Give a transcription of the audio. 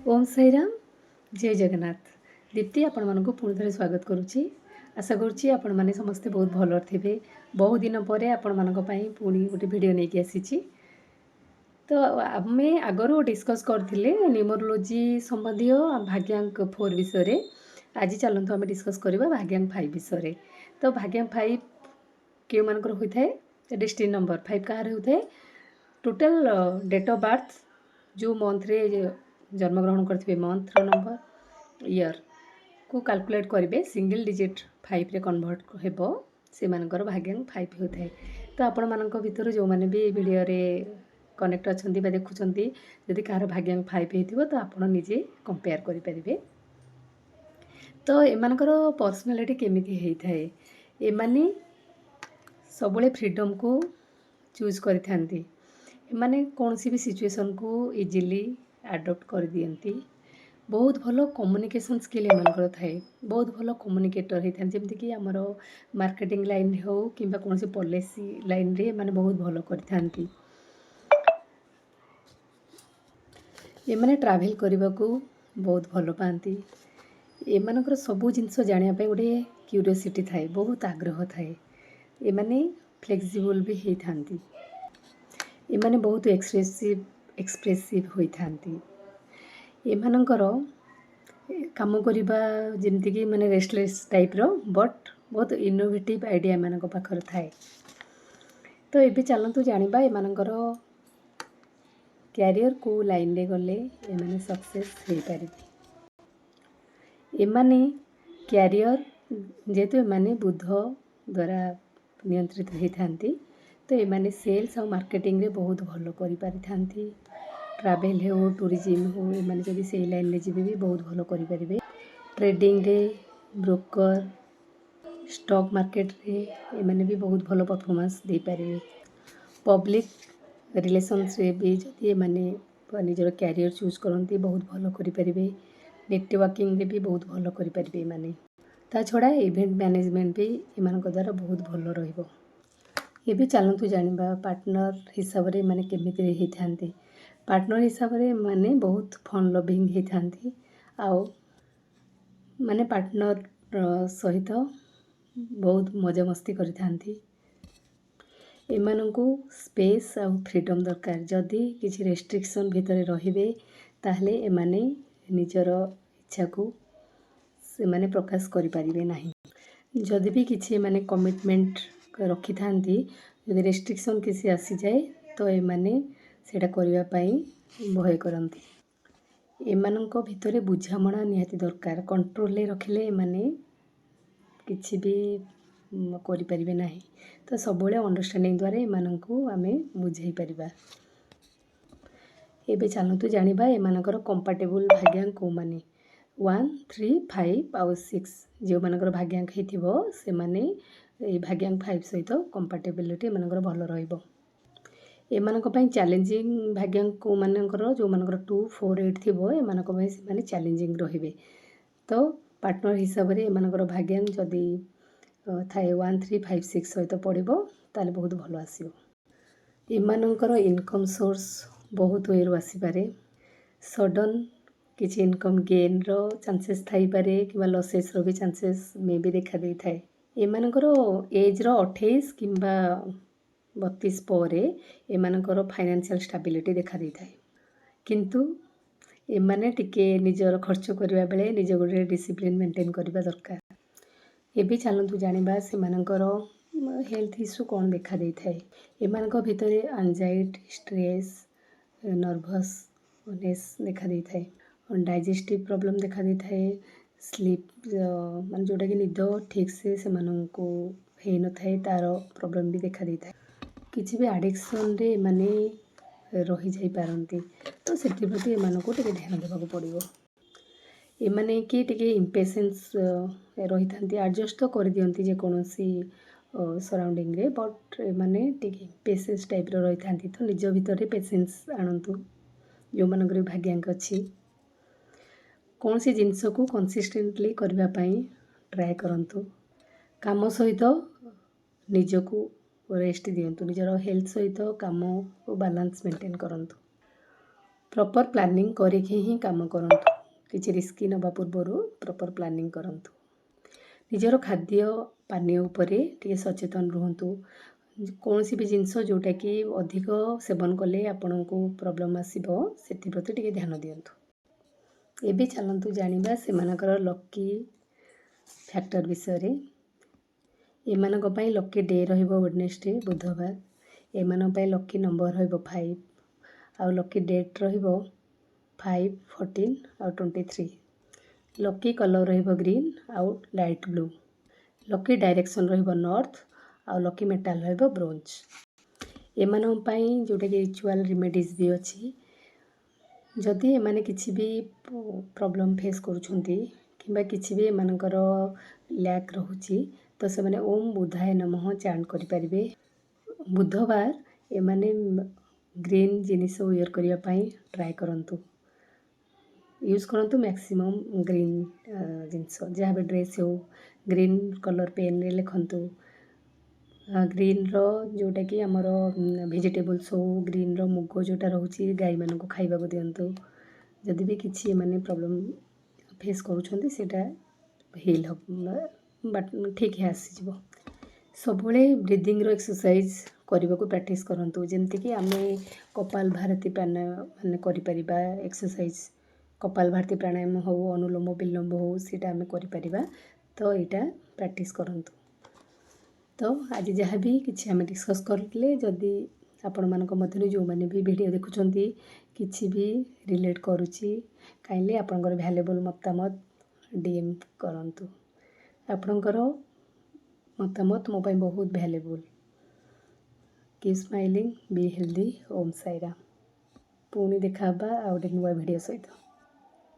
ओम साईराम जय जगन्नाथ दीप्ति आपण मानक पुणी थे स्वागत करुच्ची आशा करुच्ची आपण मैंने समस्ते बहुत भल थे। बहुत दिन पर आपण मानक पुणी गोटे वीडियो नहीं आसी। तो आम आगर डिस्कस करते न्यूमरोलोजी संबंधी भाग्यांक 4 विषय। आज चलतु आम डिस्कस करवा भाग्यांक 5 विषय। तो भाग्यांक 5 क्यों मानकर होता है डिस्ट्रिक्ट नंबर 5 कहार होता है टोटल डेट ऑफ बर्थ जो मंथ रे जन्मग्रहण करते मंथर नंबर ईयर को कैलकुलेट करेंगे सिंगल डिजिट 5 रे कन्वर्ट हेबो से मानकर भाग्यांक 5 होता है। तो आपण मानक भितर जो मैंने भी वीडियो रे कनेक्ट अच्छा देखुं जदि कहार भाग्यांक 5 होती तो आप निजे कंपेयर करें। तो एमानकर पर्सनालिटी केमिति होता है एमाने सबले फ्रीडम को चूज करते माने कौन सी भी सिचुएशन को इजीली अडॉप्ट कर दियंती। बहुत भलो कम्युनिकेशन स्किल एमानकर थाए बहुत भलो कम्युनिकेटर होता जमती कि आमर मार्केटिंग लाइन हो कि कौन सी पॉलिसी लाइन रे माने बहुत भलो करथांती। एमाने ट्रैवल करने को बहुत भल पाती। एमानकर सबू जिनस जानिया पे गोटे क्यूरियोसिटी थाए बहुत आग्रह थाए। एमाने फ्लेक्सिबल भी होती एमाने बहुत एक्सप्रेसिव होती। एमानकर काम करवा जमती कि माने रेस्टलेस टाइप रो बट बहुत इनोवेटिव आइडिया एमानक पाखर थाए। तो ये चलतु जानिबा एमानकर कैरियर को लाइन रे गले एमाने सक्सेस हो पारे। एमाने कैरियर जेहेतु एमाने बुध द्वारा नियंत्रित होती तो एमाने सेल्स और मार्केटिंग रे बहुत भलो करि पारि थांती। ट्रैवल हो टूरिज्म हो एमाने जदि से लाइन में जी भी बहुत भलो करि पारिबे। ट्रेडिंग रे ब्रोकर स्टॉक मार्केट रे एमाने भी बहुत भलो परफॉर्मेंस दे पारिबे। पब्लिक रिलेशंस रे भी जदि एमाने निजर कैरियर चूज करती बहुत भलो करि पारिबे। नेटवर्किंग रे भी बहुत भलो करि पारिबे एमाने। ता छड़ा इवेंट मैनेजमेंट भी एमानक द्वारा बहुत भलो रहिबो। ये भी चलतु जानिबा पार्टनर हिसाब रे माने केमिति होती। पार्टनर हिसाब रे माने बहुत फन लविंग होती आउ माने पार्टनर सहित बहुत मजा मस्ती करथांती। एमानंकु स्पेस आउ फ्रीडम दरकार जदि किसी रेस्ट्रिक्शन भितर रहिबे ताहले एमाने निजर इच्छा को से माने प्रकाश करि पारिबे नाही। जदि भी किसी माने कमिटमेंट रखी थांती जदि रेस्ट्रिक्शन किसी आसी जाए तो एमाने सेटा करिवा पई भय करंती। एमानंक भितरे बुझामणा निहाती दरकार कंट्रोल ले रखिले एमाने किछि भी करि परिबे नाही। तो सबले अंडरस्टैंडिंग द्वारा एमानंकु आमे बुझाई परिबा। एबे चलतु जानिबा एमानकर कंपैटिबल भाग्यांक को माने 1 3 5 आउ 6 जो मानकर भाग्यांक हेथिबो से माने ए भाग्यांक 5 सहित कंपैटिबिलिटी एमानकर भलो रहिबो। एमानक पई चैलेंजिंग भाग्यांक को मानकर जो मानकर 2 4 8 थिबो एमानक पई से माने चैलेंजिंग रहिबे। तो पार्टनर हिसाब रे एमानकर भाग्यांक जदि थाए 1 3 5 6 सहित पड़िबो ताले बहुत भलो आसीबो। एमानकर इनकम सोर्स बहुत वे रो आसी पारे। सडन किसी इनकम गेन रो चांसेस थाई पारे कि लसेस रो भी चांसेस मे भी देखा दे थाए। एमानकर एज रो 28 किंबा 32 परे एमानकर फाइनेंशियल स्टेबिलिटी देखा दे थाए। किंतु एमाने टिके निजर खर्च करबा बेले निज गोटे डिसिप्लिन मेंटेन करबा दरकार। ए भी चलतु जानिबा से मानकर हेल्थ इश्यू कौन देखा दे थाए। एमानक भितरे एंजाइटी स्ट्रेस नर्वसनेस देखा दे थाए। डाइजेस्टिव प्रॉब्लम देखा दे थाए। स्लीप मान जोटा कि निद ठीक से माननको हे न थाए तार प्रॉब्लम भी देखा दे थाए। किछि भी एडिक्शन रे माने रही जाई पारंती तो सेति प्रति एमानको टिके ध्यान देबाको पड़िबो। एमाने कि टिके इम्पेशेंस रही थांती एडजस्ट तो कर दियंती जे कोनोसी सराउंडिंग रे बट एमाने टिके पेशेंस टाइप रो रही थांती तो निज भितर पेशेंस आनंतु जो मानकर भाग्यांक अछि। कौन सी जिनस को कंसिस्टेंटली करबा पई ट्राई करंतु। काम सहित निजको रेस्ट दियंतु निजर हेल्थ सहित काम को बैलेंस मेंटेन करंतु। प्रॉपर प्लानिंग करके ही काम करंतु किछि रिस्क नबा पूर्वरु प्रॉपर प्लानिंग करंतु निजर खाद्य पानीय उपरे टिके सचेतन रुहंतु कौन सी भी जिनस जोटा कि अधिक सेवन कले आपण को प्रॉब्लम आसीबो सेति प्रति टिके ध्यान दियंतु एबे चलंतु जानिबा सेमानकर लकी फैक्टर विषय रे एमानक पई लकी डे रहिबो वेडनेसडे बुधवार एमानक पई लकी नंबर रहिबो 5 आ लकी डेट रहिबो 5 14 और 23 लकी कलर रहिबो ग्रीन आउ लाइट ब्लू लकी डायरेक्शन रहिबो नॉर्थ आ लकी मेटल रहिबो ब्रोंज एमानक पई जोटा कि रिचुअल रेमेडीज भी अछि जदि एमाने किछि भी प्रॉब्लम फेस करूछंती किंबा किछि भी एमानकर लैक रहुछि तो से माने ओम बुधाय नमः चांट करि परिबे बुधवार एमाने ग्रीन जिनिस वेयर करिया पई ट्राई करंतु यूज करंतु मैक्सिमम ग्रीन जिनिस जहाँ भी ड्रेस हो ग्रीन कलर पेन रे लिखंतु ग्रीन रो जोटा कि हमर वेजिटेबल्स हो ग्रीन रो मुग जोटा रहउछि गाय मान को खाइबा को दियंतु जदि भी किछि माने प्रॉब्लम फेस करूछंती सेटा हिल हो बट ठीक है आसी जिवो सबले ब्रीदिंग रो एक्सरसाइज करबा को प्रैक्टिस करंतु जेमति कि आमे कपाल भारती प्राणायाम माने करि परिबा एक्सरसाइज कपाल भारती प्राणायाम हो अनुलोम विलोम हो सेटा आमे करि परिबा तो एटा प्रैक्टिस करंतु तो आज जहाँ भी किछि आमे डिस्कस करले जदि आपण मानक मध्यरे जो माने भी वीडियो देखुछंती किछि भी रिलेट करूछि काइले आपनकर वैल्यूएबल मतामत डीएम करंतु आपनकर मतामत मो पई बहुत valuable keep smiling be healthy Om Sairam पुणी देखा आ गोटे नुआ वीडियो सहित।